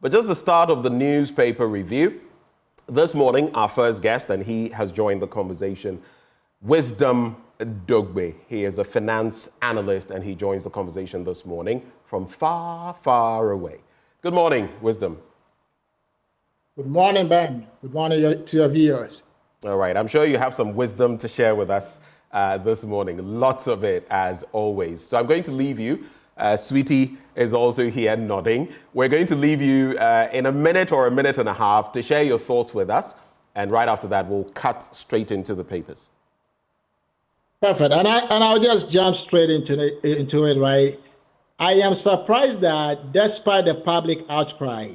But just the start of the newspaper review. This morning, our first guest, and he has joined the conversation, Wisdom Dogbe. He is a finance analyst, and he joins the conversation this morning from far, far away. Good morning, Wisdom. Good morning, Ben. Good morning to your viewers. All right, I'm sure you have some wisdom to share with us this morning. Lots of it, as always. So I'm going to leave you. Sweetie is also here nodding. We're going to leave you in a minute or a minute and a half to share your thoughts with us. And right after that, we'll cut straight into the papers. Perfect. And I'll just jump straight into it, right? I am surprised that despite the public outcry,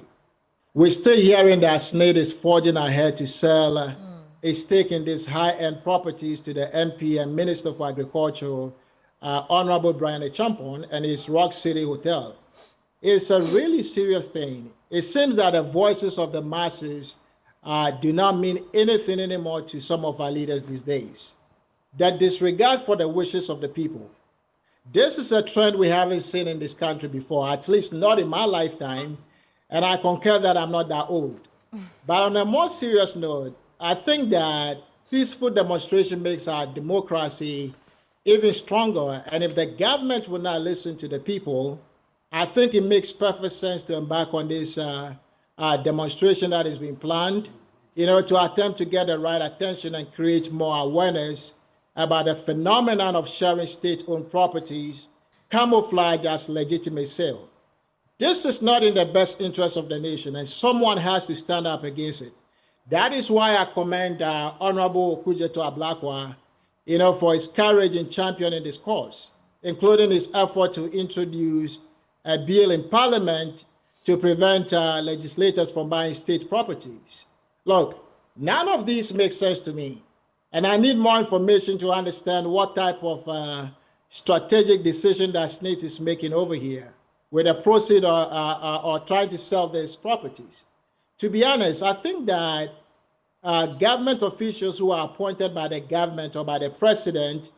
we're still hearing that SNIT is forging ahead to sell a stake in these high-end properties to the MP and Minister for Agriculture, Honorable Brian Champon, and his Rock City Hotel. It's a really serious thing. It seems that the voices of the masses do not mean anything anymore to some of our leaders these days. That disregard for the wishes of the people. This is a trend we haven't seen in this country before, at least not in my lifetime, and I concur that I'm not that old. But on a more serious note, I think that peaceful demonstration makes our democracy even stronger, and if the government will not listen to the people, I think it makes perfect sense to embark on this demonstration that is being planned, to attempt to get the right attention and create more awareness about the phenomenon of sharing state-owned properties camouflaged as legitimate sale. This is not in the best interest of the nation, and someone has to stand up against it. That is why I commend Honorable Okujeto Ablakwa, for his courage in championing this cause, including his effort to introduce a bill in Parliament to prevent legislators from buying state properties. Look, none of these makes sense to me. And I need more information to understand what type of strategic decision that SNIT is making over here with the proceed or trying to sell these properties. To be honest, I think that government officials who are appointed by the government or by the president,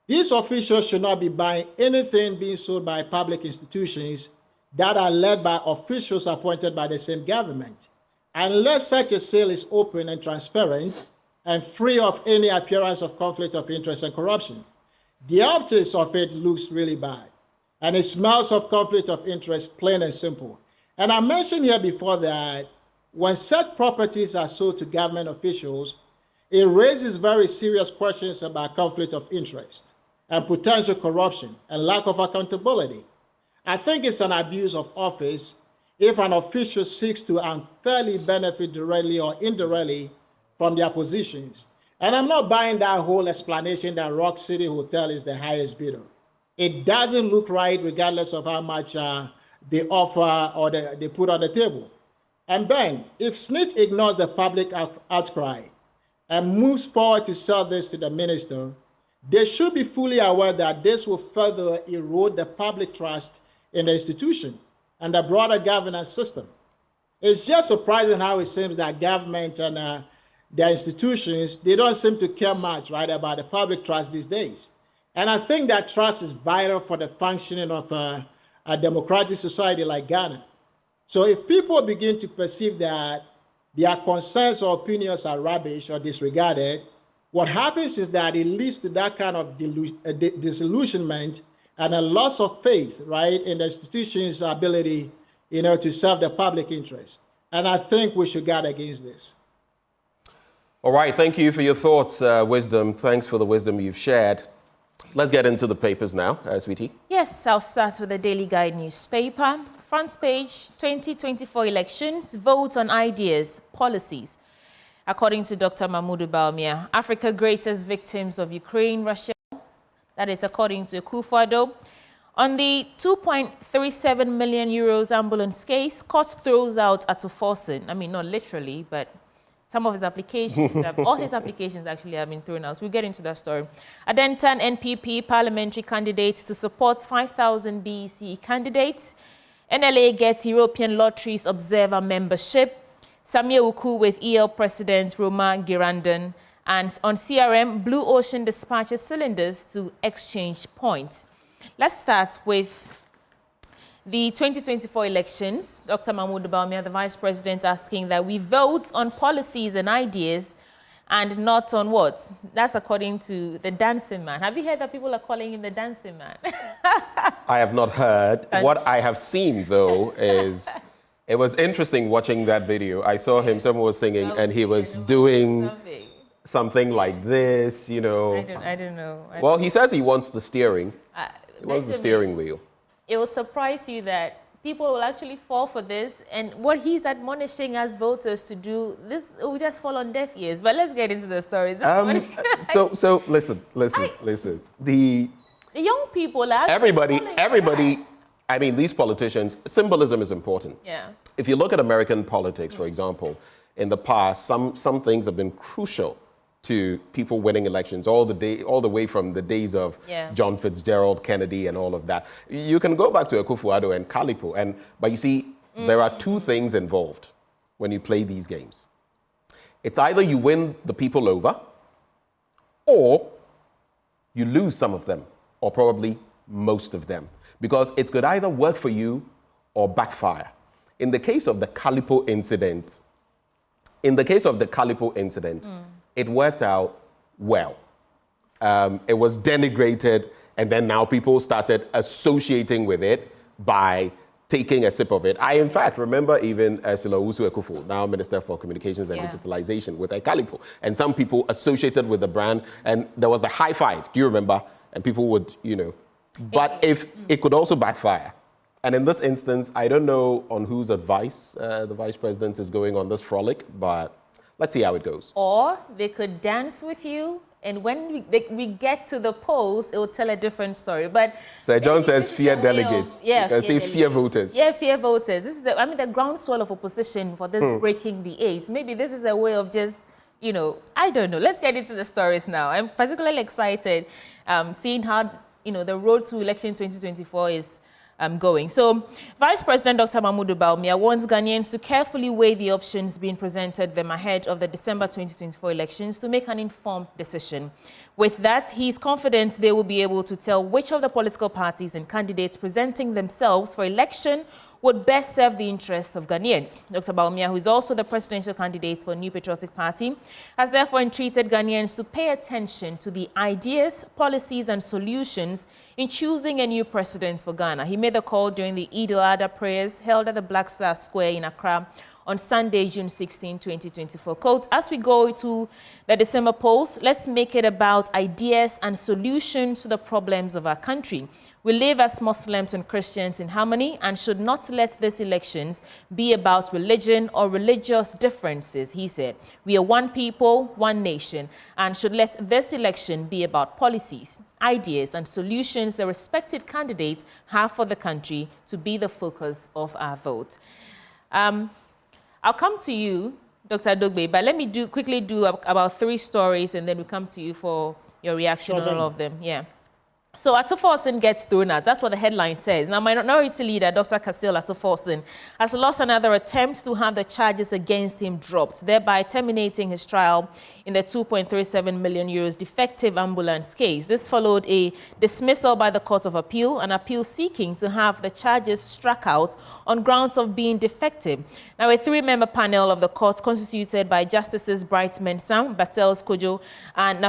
these officials should not be buying anything being sold by public institutions that are led by officials appointed by the same government. Unless such a sale is open and transparent, and free of any appearance of conflict of interest and corruption. The optics of it looks really bad, and it smells of conflict of interest, plain and simple. And I mentioned here before that when such properties are sold to government officials, it raises very serious questions about conflict of interest and potential corruption and lack of accountability. I think it's an abuse of office if an official seeks to unfairly benefit directly or indirectly from their positions. And I'm not buying that whole explanation that Rock City Hotel is the highest bidder. It doesn't look right regardless of how much they offer or they put on the table. And Ben, if SNIT ignores the public outcry and moves forward to sell this to the minister, they should be fully aware that this will further erode the public trust in the institution and the broader governance system. It's just surprising how it seems that government and their institutions, they don't seem to care much, right, about the public trust these days. And I think that trust is vital for the functioning of a democratic society like Ghana. So if people begin to perceive that their concerns or opinions are rubbish or disregarded, what happens is that it leads to that kind of disillusionment and a loss of faith, right, in the institution's ability, to serve the public interest. And I think we should guard against this. All right, thank you for your thoughts, Wisdom. Thanks for the wisdom you've shared. Let's get into the papers now, Sweetie. Yes, I'll start with the Daily Guide newspaper. Front page, 2024 elections, vote on ideas, policies. According to Dr. Mahmoud Bawumia, Africa's greatest victims of Ukraine, Russia, that is according to Akufo-Addo. On the 2.37 million euros ambulance case, court throws out Atuforsen. I mean, not literally, but some of his applications, all his applications actually have been thrown out. We'll get into that story. Adentan NPP parliamentary candidates to support 5,000 BEC candidates. NLA gets European Lotteries Observer membership. Samia Uku with EL President Roma Girandan. And on CRM, Blue Ocean dispatches cylinders to exchange points. Let's start with the 2024 elections, Dr. Mahmoud Bawumia, the Vice President, asking that we vote on policies and ideas and not on what? That's according to the dancing man. Have you heard that people are calling him the dancing man? I have not heard. What I have seen, though, is it was interesting watching that video. I saw him, someone was singing, and he was doing something like this, you know. I don't know. Well, he says he wants the steering. He wants the steering wheel. It will surprise you that people will actually fall for this, and what he's admonishing us voters to do, this will just fall on deaf ears. But let's get into the stories. So listen. The young people are everybody. I mean, these politicians. Symbolism is important. Yeah. If you look at American politics, for example, in the past, some things have been crucial to people winning elections all the way from the days of John Fitzgerald, Kennedy, and all of that. You can go back to Akufo-Addo and Kalipo, but you see, there are two things involved when you play these games. It's either you win the people over, or you lose some of them, or probably most of them, because it could either work for you or backfire. In the case of the Kalipo incident, it worked out well. It was denigrated, and then now people started associating with it by taking a sip of it. I, in fact, remember even Silawusu Ekufo, now Minister for Communications and Digitalization, with Ekalipo. And some people associated with the brand, and there was the high five, do you remember? And people would, you know. But if it could also backfire. And in this instance, I don't know on whose advice the Vice President is going on this frolic, but let's see how it goes. Or they could dance with you, and when we get to the polls, it will tell a different story. But Sir John says fear delegates. You can say fear voters. Yeah, fear voters. This is the groundswell of opposition for this breaking the eight. Maybe this is a way of just, you know, I don't know. Let's get into the stories now. I'm particularly excited seeing how, you know, the road to election 2024 is going. So, Vice President Dr. Mahmoud Bawumia wants Ghanaians to carefully weigh the options being presented them ahead of the December 2024 elections to make an informed decision. With that, he is confident they will be able to tell which of the political parties and candidates presenting themselves for election would best serve the interests of Ghanaians. Dr. Bawumia, who is also the presidential candidate for New Patriotic Party, has therefore entreated Ghanaians to pay attention to the ideas, policies, and solutions in choosing a new president for Ghana. He made the call during the Eid al-Adha prayers held at the Black Star Square in Accra on Sunday, June 16, 2024. Quote, as we go to the December polls, let's make it about ideas and solutions to the problems of our country. We live as Muslims and Christians in harmony and should not let these elections be about religion or religious differences, he said. We are one people, one nation, and should let this election be about policies, ideas, and solutions the respective candidates have for the country to be the focus of our vote. I'll come to you, Dr. Dogbe, but let me quickly do about 3 stories, and then we come to you for your reaction on all of them. Yeah. So Atuforsen gets thrown out. That's what the headline says. Now, Minority Leader Dr. Kasil Atuforsen has lost another attempt to have the charges against him dropped, thereby terminating his trial in the 2.37 million euros defective ambulance case. This followed a dismissal by the Court of Appeal, an appeal seeking to have the charges struck out on grounds of being defective. Now, a 3-member panel of the court, constituted by Justices Bright Mensah, Battels Kojo, and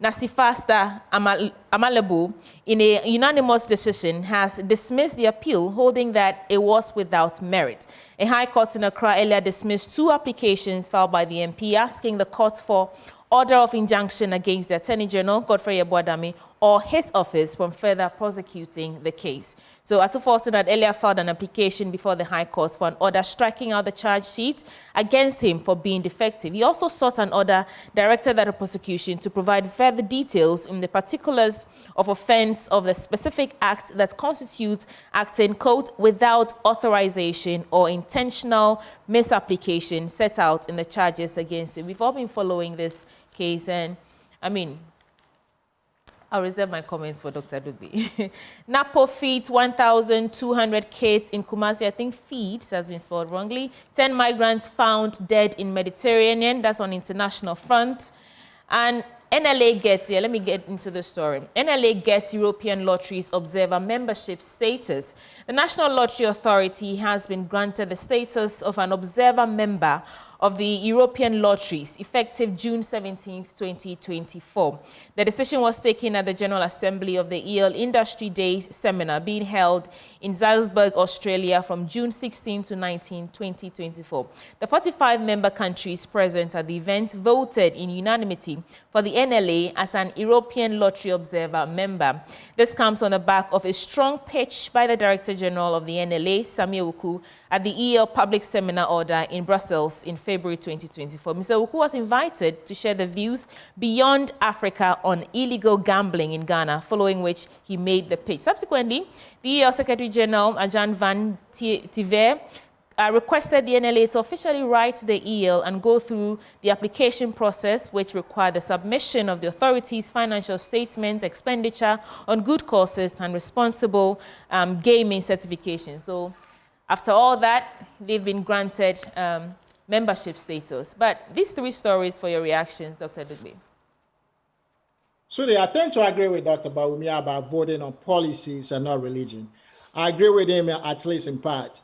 Nasifasta Amalebu, in a unanimous decision, has dismissed the appeal, holding that it was without merit. A High Court in Accra earlier dismissed 2 applications filed by the MP, asking the court for order of injunction against the Attorney General, Godfrey Yeboadami, or his office from further prosecuting the case. So Atuforsen had earlier filed an application before the High Court for an order striking out the charge sheet against him for being defective. He also sought an order directed at the prosecution to provide further details in the particulars of offense of the specific act that constitutes acting, quote, without authorization or intentional misapplication set out in the charges against him. We've all been following this case, and I mean, I'll reserve my comments for Dr. Dugbe. Napo feeds 1,200 kids in Kumasi. I think feeds has been spelled wrongly. 10 migrants found dead in Mediterranean. That's on international front. And NLA gets, let me get into the story. NLA gets European Lotteries Observer membership status. The National Lottery Authority has been granted the status of an observer member of the European Lotteries, effective June 17, 2024. The decision was taken at the General Assembly of the EL Industry Days seminar being held in Salzburg, Australia from June 16 to 19, 2024. The 45 member countries present at the event voted in unanimity for the NLA as an European Lottery Observer member. This comes on the back of a strong pitch by the Director General of the NLA, Samir Wuku, at the EL Public Seminar Order in Brussels in February 2024. Mr. Wuku was invited to share the views beyond Africa on illegal gambling in Ghana, following which he made the pitch. Subsequently, the EL Secretary General, Ajahn Van Tiver, requested the NLA to officially write to the EL and go through the application process, which required the submission of the authority's financial statements, expenditure on good causes, and responsible gaming certification. So after all that, they've been granted membership status. But these three stories for your reactions, Dr. Dugbe. Sudi, I tend to agree with Dr. Bawumia about voting on policies and not religion. I agree with him at least in part.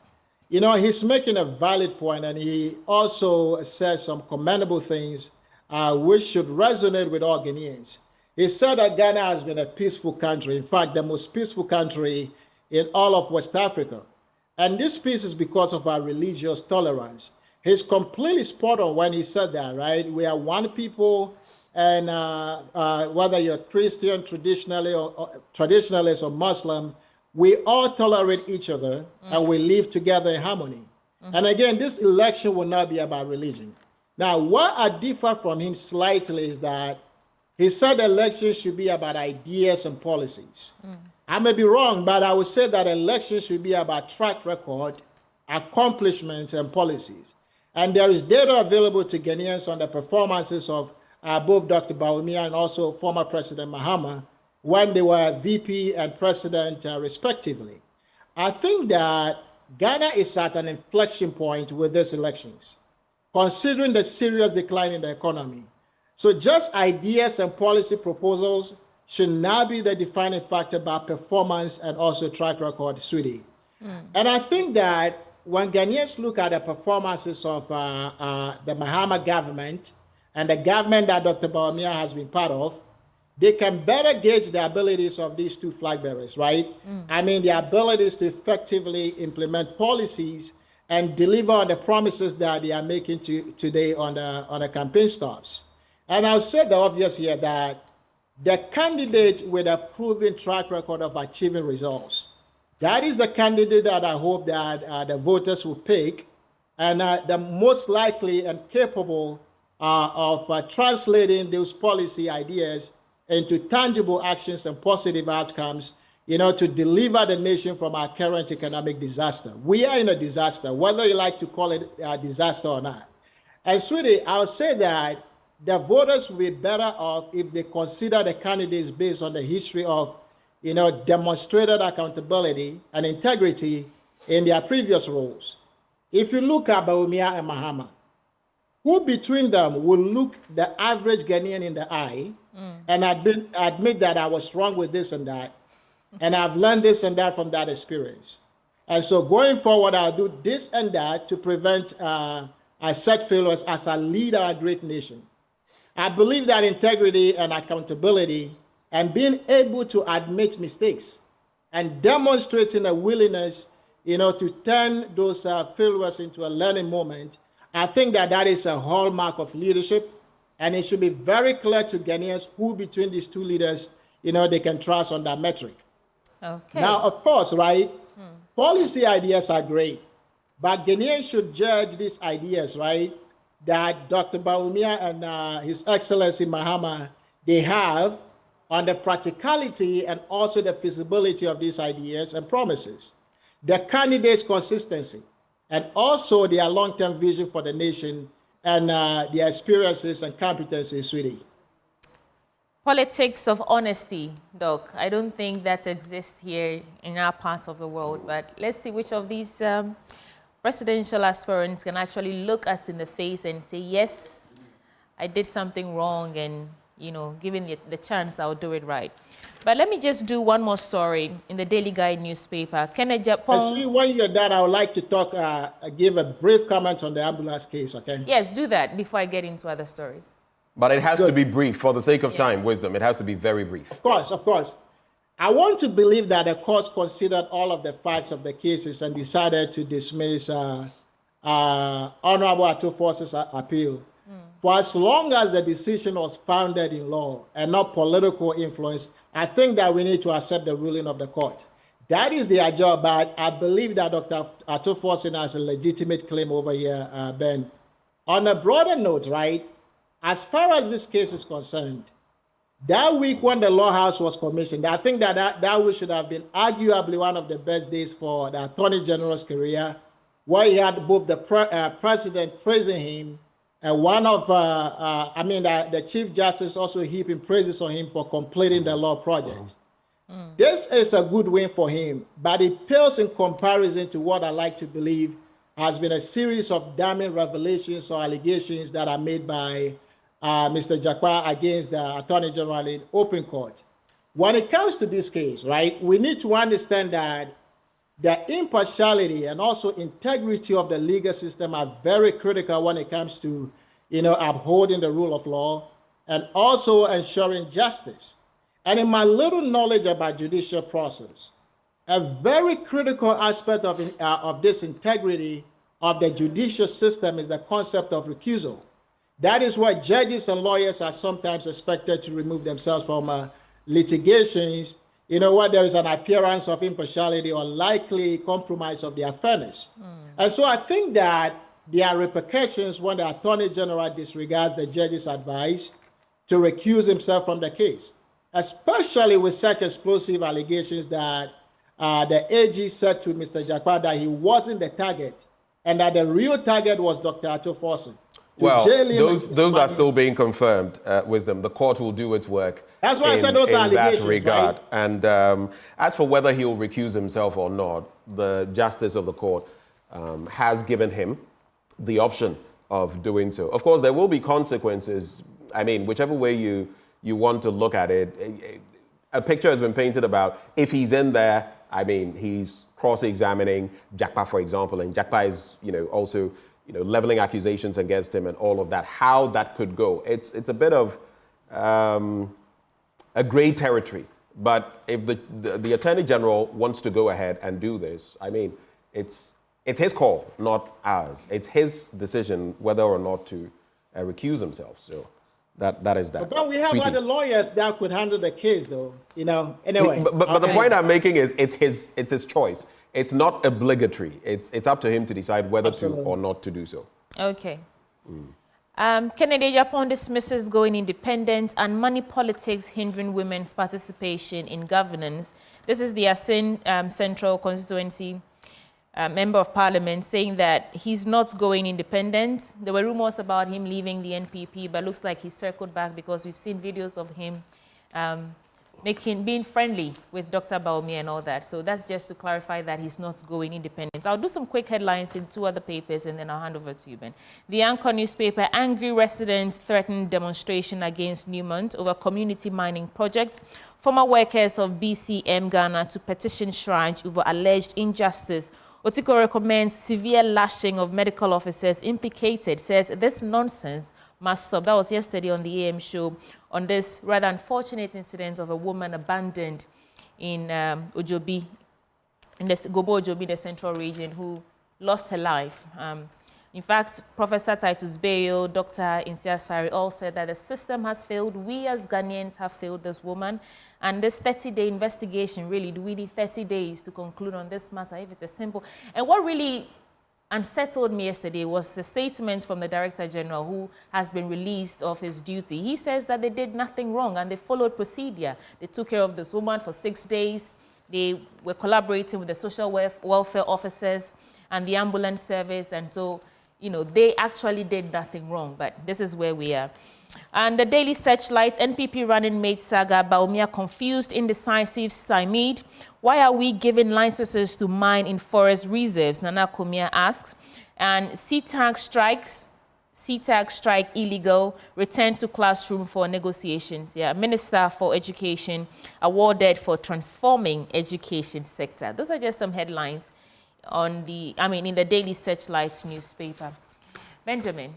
You know, he's making a valid point, and he also said some commendable things which should resonate with all Ghanaians. He said that Ghana has been a peaceful country, in fact, the most peaceful country in all of West Africa. And this peace is because of our religious tolerance. He's completely spot on when he said that, right? We are one people, and whether you're Christian, traditionalist or Muslim, we all tolerate each other and we live together in harmony. And again, this election will not be about religion. Now, what I differ from him slightly is that he said elections should be about ideas and policies. I may be wrong, but I would say that elections should be about track record, accomplishments, and policies. And there is data available to Ghanaians on the performances of both Dr. Bawumia and also former President Mahama when they were VP and president respectively. I think that Ghana is at an inflection point with these elections, considering the serious decline in the economy. So just ideas and policy proposals should not be the defining factor about performance and also track record, Sweetie. And I think that when Ghanaians look at the performances of the Mahama government and the government that Dr. Bawumia has been part of, they can better gauge the abilities of these two flag bearers, right? I mean, the abilities to effectively implement policies and deliver on the promises that they are making today on the campaign stops. And I'll say the obvious here that the candidate with a proven track record of achieving results, that is the candidate that I hope that the voters will pick, and the most likely and capable of translating those policy ideas into tangible actions and positive outcomes, you know, to deliver the nation from our current economic disaster. We are in a disaster, whether you like to call it a disaster or not. And Sweetie, I'll say that the voters will be better off if they consider the candidates based on the history of, you know, demonstrated accountability and integrity in their previous roles. If you look at Bawumia and Mahama, who between them will look the average Ghanaian in the eye and admit that I was wrong with this and that, and I've learned this and that from that experience. And so going forward, I'll do this and that to prevent such failures as I lead our great nation. I believe that integrity and accountability and being able to admit mistakes and demonstrating a willingness, you know, to turn those failures into a learning moment, I think that that is a hallmark of leadership, and it should be very clear to Ghanaians who between these two leaders, you know, they can trust on that metric. Okay. Now, of course, right, policy ideas are great, but Ghanaians should judge these ideas, right, that Dr. Bawumia and His Excellency Mahama, they have on the practicality and also the feasibility of these ideas and promises, the candidates' consistency, and also their long-term vision for the nation and their experiences and competencies, Sweetie. Politics of honesty, Doc. I don't think that exists here in our part of the world, but let's see which of these presidential aspirants can actually look us in the face and say, yes, I did something wrong and you know, given the chance, I'll do it right. But let me just do one more story in the Daily Guide newspaper. Kenneth Japong. See, when you're done, I would like to talk, give a brief comment on the ambulance case, okay? Yes, do that before I get into other stories. But it has to be brief for the sake of time, Wisdom. It has to be very brief. Of course, of course. I want to believe that the courts considered all of the facts of the cases and decided to dismiss Honorable Atufor's appeal. For as long as the decision was founded in law and not political influence, I think that we need to accept the ruling of the court. That is their job, but I believe that Dr. Atufor has a legitimate claim over here, Ben. On a broader note, right, as far as this case is concerned, that week when the Law House was commissioned, I think that week should have been arguably one of the best days for the Attorney General's career, where he had both the president praising him and one of, the Chief Justice also heaping praises on him for completing the law project. This is a good win for him, but it pales in comparison to what I like to believe has been a series of damning revelations or allegations that are made by Mr. Jakpa against the Attorney General in open court. When it comes to this case, right, we need to understand that the impartiality and also integrity of the legal system are very critical when it comes to, upholding the rule of law and also ensuring justice. And in my little knowledge about judicial process, a very critical aspect of this integrity of the judicial system is the concept of recusal. That is why judges and lawyers are sometimes expected to remove themselves from litigations, where there is an appearance of impartiality or likely compromise of their fairness. And so I think that there are repercussions when the Attorney General disregards the judge's advice to recuse himself from the case, especially with such explosive allegations that the AG said to Mr. Jakpa that he wasn't the target and that the real target was Dr. Atufor. Well, those are still being confirmed, Wisdom. The court will do its work. That's why I said those are allegations, that regard. Right? And as for whether he'll recuse himself or not, the justice of the court has given him the option of doing so. Of course, there will be consequences. I mean, whichever way you want to look at it, a picture has been painted about if he's in there. I mean, he's cross-examining Jakpa, for example, and Jakpa is, also, leveling accusations against him and all of that. How that could go, it's a bit of a gray territory. But if the Attorney General wants to go ahead and do this, I mean, it's his call, not ours. It's his decision whether or not to recuse himself. So that is that. But don't we have other lawyers that could handle the case, though? Anyway. But the point I'm making is it's his choice. It's not obligatory. It's up to him to decide whether to or not to do so. Okay. Kennedy Japan dismisses going independent and money politics hindering women's participation in governance. This is the Asin Central Constituency Member of Parliament saying that he's not going independent. There were rumors about him leaving the NPP, but looks like he circled back because we've seen videos of him being friendly with Dr. Bawumia and all that. So that's just to clarify that he's not going independent. I'll do some quick headlines in two other papers and then I'll hand over to you, Ben. The Anchor newspaper, angry residents threaten demonstration against Newmont over community mining project. Former workers of BCM Ghana to petition Shrine over alleged injustice. Otiko recommends severe lashing of medical officers implicated, says this nonsense must stop. That was yesterday on the AM show on this rather unfortunate incident of a woman abandoned in Ojobi, in the Gobo Ojobi, the central region, who lost her life. In fact, Professor Titus Bayo, Dr. Insiasari all said that the system has failed. We as Ghanaians have failed this woman. And this 30-day investigation, really, do we need 30 days to conclude on this matter if it's a simple? And what really unsettled me yesterday was a statement from the Director General who has been released of his duty. He says that they did nothing wrong and they followed procedure. They took care of this woman for 6 days. They were collaborating with the social welfare officers and the ambulance service. And so, they actually did nothing wrong. But this is where we are. And the Daily Searchlight, NPP running mate saga, Bawumia confused, indecisive, stymied. Why are we giving licenses to mine in forest reserves? Nana Kumia asks. And CTAG strikes CTAG strike illegal, return to classroom for negotiations. Yeah, Minister for Education awarded for transforming education sector. Those are just some headlines on in the Daily Searchlight newspaper. Benjamin.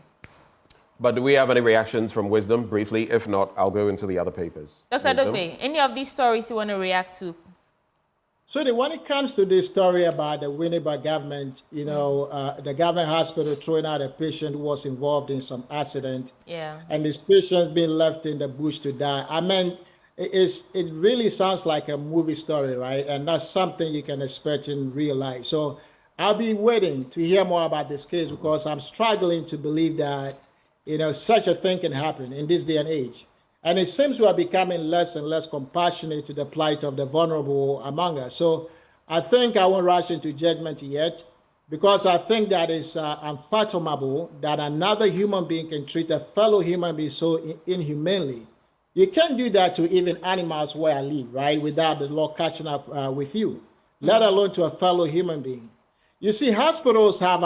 But do we have any reactions from Wisdom? Briefly, if not, I'll go into the other papers. Dr. Dogbe, any of these stories you want to react to? So when it comes to this story about the Winneba government, the government hospital throwing out a patient who was involved in some accident, and this patient being left in the bush to die. I mean, it really sounds like a movie story, right? And that's something you can expect in real life. So I'll be waiting to hear more about this case because I'm struggling to believe that, such a thing can happen in this day and age. And it seems we are becoming less and less compassionate to the plight of the vulnerable among us. So I think I won't rush into judgment yet because I think that it's unfathomable that another human being can treat a fellow human being so inhumanely. You can't do that to even animals where I live, right, without the law catching up with you, let alone to a fellow human being. You see, hospitals have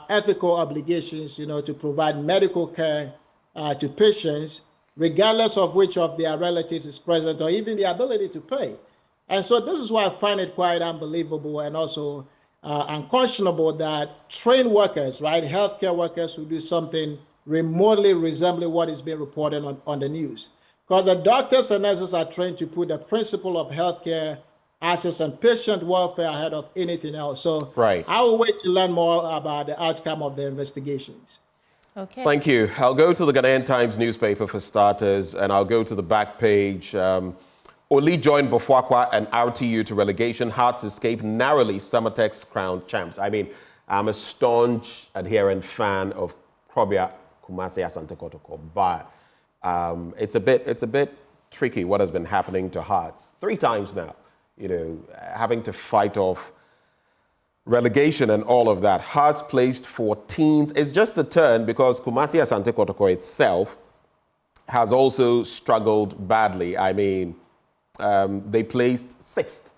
ethical obligations, to provide medical care to patients, regardless of which of their relatives is present or even the ability to pay. And so this is why I find it quite unbelievable and also unconscionable that trained workers, right, healthcare workers who do something remotely resembling what is being reported on the news. Because the doctors and nurses are trained to put the principle of healthcare access and patient welfare ahead of anything else. So I will wait to learn more about the outcome of the investigations. Okay. Thank you. I'll go to the Ghanaian Times newspaper for starters, and I'll go to the back page. Oli joined Bofuakwa and RTU to relegation. Hearts escape narrowly. Summertex crowned champs. I mean, I'm a staunch adherent fan of Krobia Kumasi Asante Kotoko, but it's a bit tricky what has been happening to Hearts 3 times now. Having to fight off relegation and all of that. Hearts placed 14th. It's just a turn because Kumasi Asante Kotoko itself has also struggled badly. I mean, they placed 6th.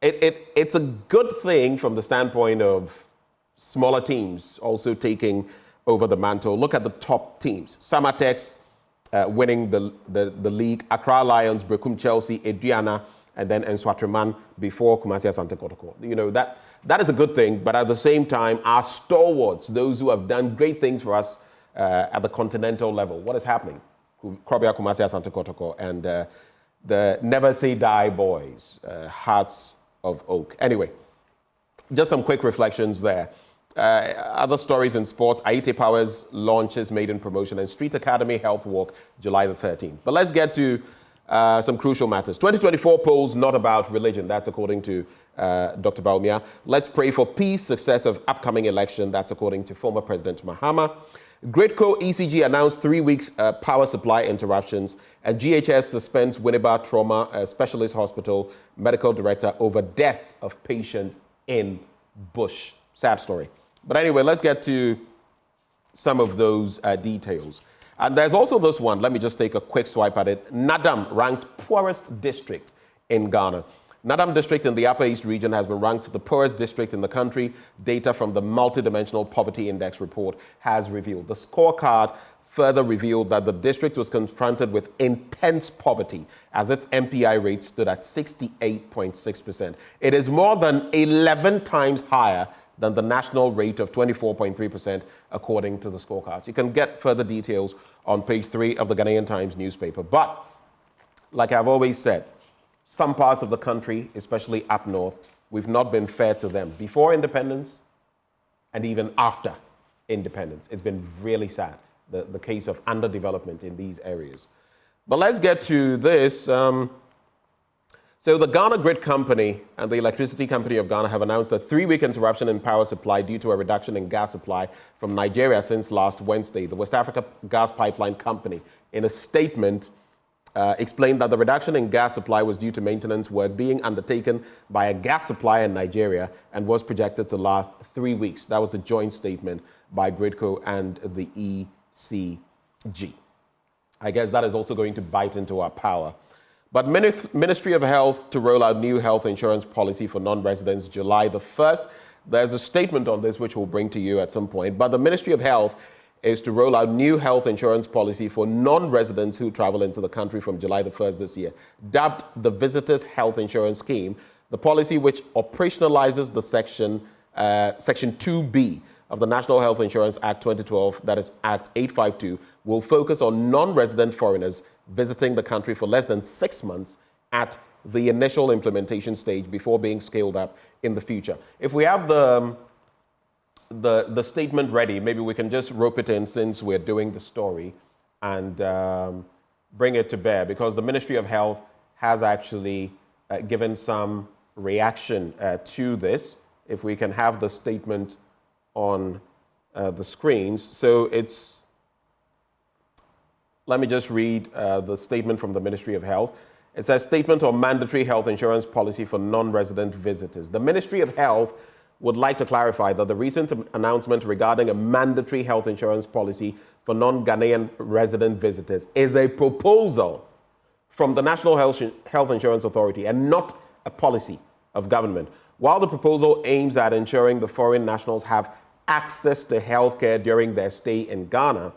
It's a good thing from the standpoint of smaller teams also taking over the mantle. Look at the top teams. Samatex winning the league. Accra Lions, Brekum Chelsea, Adriana, and then Nswatriman before Kumasi Asante Kotoko. That is a good thing, but at the same time, our stalwarts, those who have done great things for us at the continental level, what is happening? Krobia Kumasi Asante Kotoko and the Never Say Die boys, Hearts of Oak. Anyway, just some quick reflections there. Other stories in sports, Aite Powers launches maiden promotion and Street Academy Health Walk, July the 13th. But let's get to some crucial matters. 2024 polls not about religion. That's according to Dr. Bawumia. Let's pray for peace, success of upcoming election. That's according to former President Mahama. Gridco ECG announced 3 weeks power supply interruptions. And GHS suspends Winneba Trauma Specialist Hospital medical director over death of patient in Bush. Sad story. But anyway, let's get to some of those details. And there's also this one. Let me just take a quick swipe at it. Nadam ranked poorest district in Ghana. Nadam district in the Upper East region has been ranked the poorest district in the country. Data from the Multidimensional Poverty Index report has revealed. The scorecard further revealed that the district was confronted with intense poverty as its MPI rate stood at 68.6%. It is more than 11 times higher than the national rate of 24.3%, according to the scorecards. You can get further details on page 3 of the Ghanaian Times newspaper. But, like I've always said, some parts of the country, especially up north, we've not been fair to them. Before independence and even after independence, it's been really sad, the case of underdevelopment in these areas. But let's get to this. So the Ghana Grid Company and the Electricity Company of Ghana have announced a 3-week interruption in power supply due to a reduction in gas supply from Nigeria since last Wednesday. The West Africa Gas Pipeline Company, in a statement, explained that the reduction in gas supply was due to maintenance work being undertaken by a gas supplier in Nigeria and was projected to last 3 weeks. That was a joint statement by Gridco and the ECG. I guess that is also going to bite into our power. But Ministry of Health to roll out new health insurance policy for non-residents July the 1st. There's a statement on this which we'll bring to you at some point. But the Ministry of Health is to roll out new health insurance policy for non-residents who travel into the country from July the 1st this year. Dubbed the Visitors Health Insurance Scheme, the policy, which operationalizes the Section 2B of the National Health Insurance Act 2012, that is Act 852, will focus on non-resident foreigners visiting the country for less than 6 months at the initial implementation stage before being scaled up in the future. If we have the statement ready, maybe we can just rope it in since we're doing the story and bring it to bear, because the Ministry of Health has actually given some reaction to this. If we can have the statement on the screens. So let me just read the statement from the Ministry of Health. It says, statement on mandatory health insurance policy for non-resident visitors. The Ministry of Health would like to clarify that the recent announcement regarding a mandatory health insurance policy for non-Ghanaian resident visitors is a proposal from the National Health Insurance Authority and not a policy of government. While the proposal aims at ensuring the foreign nationals have access to healthcare during their stay in Ghana,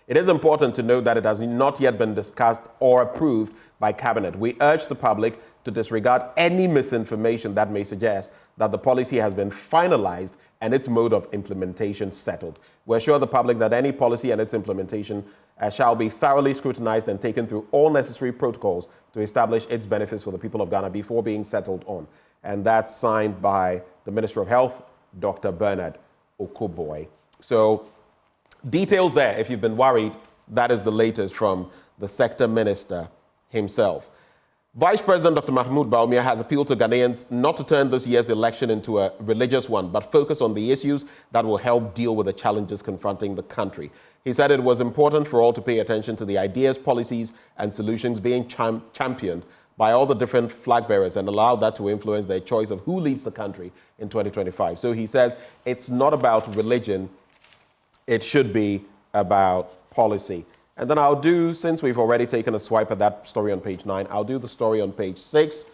it is important to note that it has not yet been discussed or approved by Cabinet. We urge the public to disregard any misinformation that may suggest that the policy has been finalized and its mode of implementation settled. We assure the public that any policy and its implementation shall be thoroughly scrutinized and taken through all necessary protocols to establish its benefits for the people of Ghana before being settled on. And that's signed by the Minister of Health, Dr. Bernard Okoboy. So details there, if you've been worried, that is the latest from the sector minister himself. Vice President Dr. Mahmoud Bawumia has appealed to Ghanaians not to turn this year's election into a religious one, but focus on the issues that will help deal with the challenges confronting the country. He said it was important for all to pay attention to the ideas, policies, and solutions being championed by all the different flag bearers and allow that to influence their choice of who leads the country in 2025. So he says it's not about religion, it should be about policy. And then I'll do, since we've already taken a swipe at that story on page 9, I'll do the story on page 6.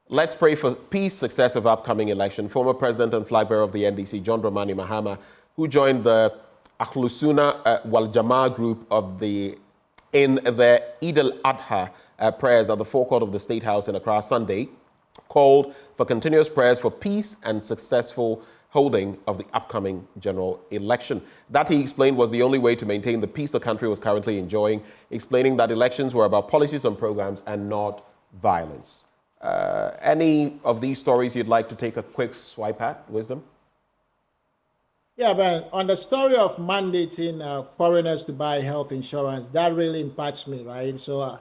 Let's pray for peace, success of upcoming election. Former President and flag bearer of the NDC, John Dramani Mahama, who joined the Akhlusuna Wal Jamaa group in the Eid al-Adha prayers at the forecourt of the State House in Accra Sunday, called for continuous prayers for peace and successful holding of the upcoming general election. That, he explained, was the only way to maintain the peace the country was currently enjoying, explaining that elections were about policies and programs and not violence. Any of these stories you'd like to take a quick swipe at, Wisdom? Yeah, but on the story of mandating foreigners to buy health insurance, that really impacts me, right? So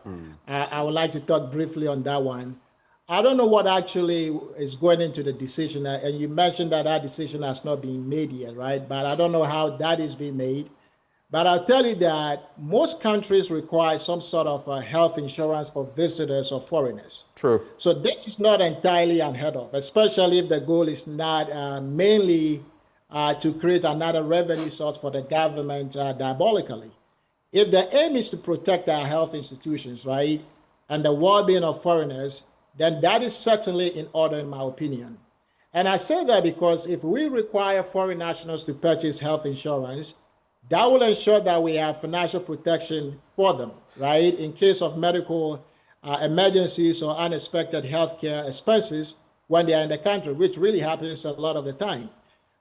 I would like to talk briefly on that one. I don't know what actually is going into the decision, and you mentioned that that decision has not been made yet, right? But I don't know how that is being made. But I'll tell you that most countries require some sort of health insurance for visitors or foreigners. True. So this is not entirely unheard of, especially if the goal is not mainly to create another revenue source for the government diabolically. If the aim is to protect our health institutions, right, and the well-being of foreigners, then that is certainly in order, in my opinion. And I say that because if we require foreign nationals to purchase health insurance, that will ensure that we have financial protection for them, right, in case of medical emergencies or unexpected healthcare expenses when they are in the country, which really happens a lot of the time.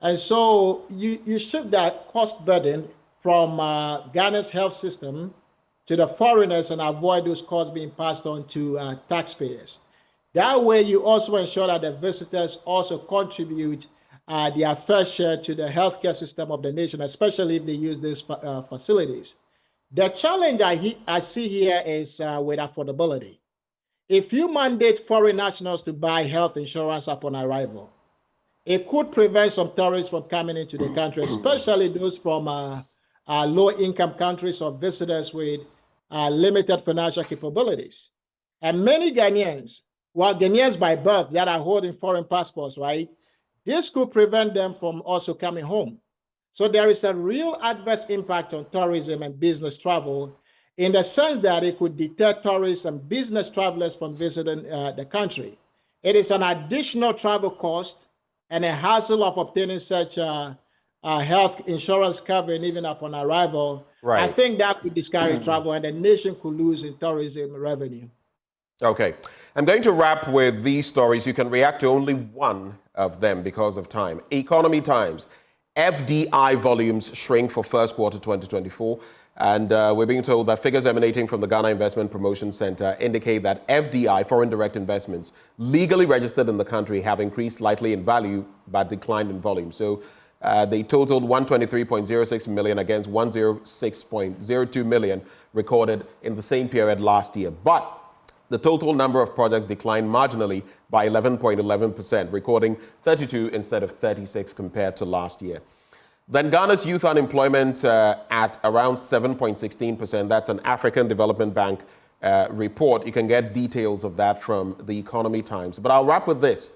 And so you shift that cost burden from Ghana's health system to the foreigners and avoid those costs being passed on to taxpayers. That way, you also ensure that the visitors also contribute their fair share to the healthcare system of the nation, especially if they use these facilities. The challenge I see here is with affordability. If you mandate foreign nationals to buy health insurance upon arrival, it could prevent some tourists from coming into the country, especially those from low-income countries or visitors with limited financial capabilities. And many Ghanaians, well, Ghanaians by birth that are holding foreign passports, right? This could prevent them from also coming home. So there is a real adverse impact on tourism and business travel in the sense that it could deter tourists and business travelers from visiting the country. It is an additional travel cost and a hassle of obtaining such health insurance covering even upon arrival, Right. I think that could discourage travel and the nation could lose in tourism revenue. Okay. I'm going to wrap with these stories. You can react to only one of them because of time. Economy Times. FDI volumes shrink for first quarter 2024. And we're being told that figures emanating from the Ghana Investment Promotion Center indicate that FDI, foreign direct investments, legally registered in the country have increased slightly in value but declined in volume. So they totaled 123.06 million against 106.02 million recorded in the same period last year. But the total number of projects declined marginally by 11.11%, recording 32 instead of 36 compared to last year. Then Ghana's youth unemployment at around 7.16%. That's an African Development Bank report. You can get details of that from the Economy Times. But I'll wrap with this.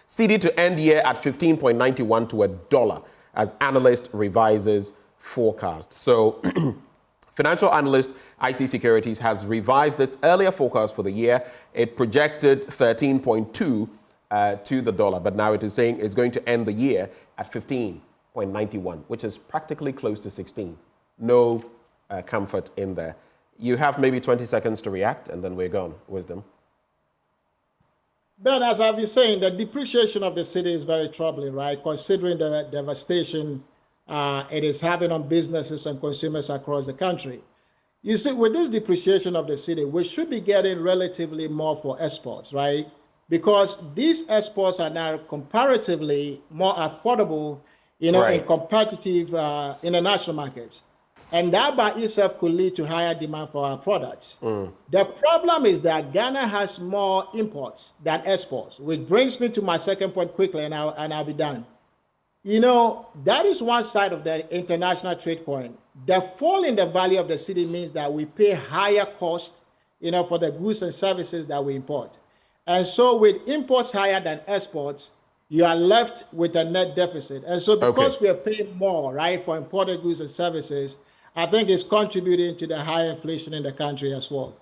CD to end year at 15.91 to $1 as analyst revises forecast. So financial analyst IC Securities has revised its earlier forecast for the year. It projected 13.2 to the dollar, but now it is saying it's going to end the year at 15.91, which is practically close to 16. No comfort in there. You have maybe 20 seconds to react, and then we're gone. Wisdom. Ben, as I've been saying, the depreciation of the city is very troubling, right? Considering the devastation it is having on businesses and consumers across the country. You see, with this depreciation of the city, we should be getting relatively more for exports, right? Because these exports are now comparatively more affordable, Right. in competitive international markets. And that by itself could lead to higher demand for our products. The problem is that Ghana has more imports than exports, which brings me to my second point quickly, and I'll be done. That is one side of the international trade coin. The fall in the value of the city means that we pay higher cost, for the goods and services that we import. And so with imports higher than exports, you are left with a net deficit. And so because we are paying more, right, for imported goods and services, I think it's contributing to the high inflation in the country as well.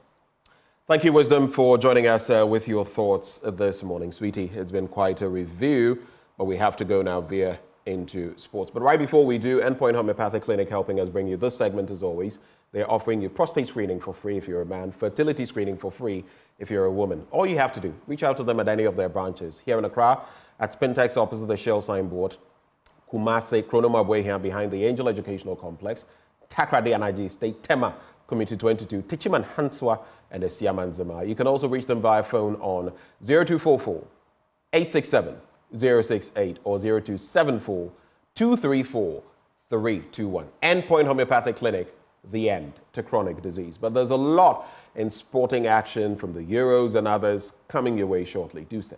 Thank you, Wisdom, for joining us with your thoughts this morning. Sweetie, it's been quite a review, but we have to go now via into sports. But right before we do, Endpoint Homeopathic Clinic helping us bring you this segment as always. They're offering you prostate screening for free if you're a man, fertility screening for free if you're a woman. All you have to do, reach out to them at any of their branches. Here in Accra, at Spintex opposite the Shell signboard, Kumase, Chronomabwe here behind the Angel Educational Complex, Takrade Anaji State, Tema, Community 22, Tichiman Hanswa, and Esiaman Zama. You can also reach them via phone on 0244 867 068 or 0274 234 321. Endpoint Homeopathic Clinic, the end to chronic disease. But there's a lot in sporting action from the Euros and others coming your way shortly. Do stay.